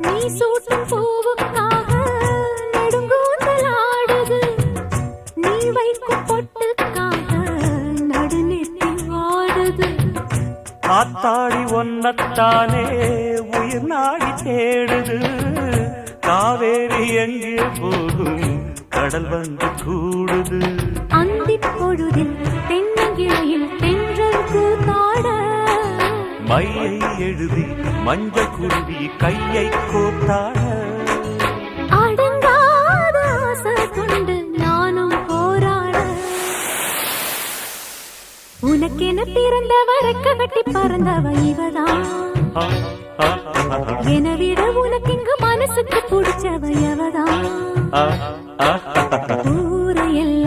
நீ சூட்டும் பூவுக்காக நெடுங்கூந்தல் ஆடுது. நீ வைக்கும் பொட்டுக்காக நடுநெத்தி வாடுது. காத்தாடி ஒன்னத்தானே உயிர் நாடி தேடுது. காவேரி எங்கே போகும் கடல் வந்து கூடுது. அந்திப் பொழுதில் தென்னங்கிளையில் தென்றல் கூத்தாட மையை எழுதி மஞ்சள் குருவி கையை கோத்தாட அடங்காத ஆசை கொண்டு நானும் போராட. உனக்கென பிறந்தவ ரெக்க கட்டி பறந்தவ இவதான். என விட உனக்கு இங்கு மனசுக்கு பிடிச்சவ எவதான். ஊரையெல்லாம்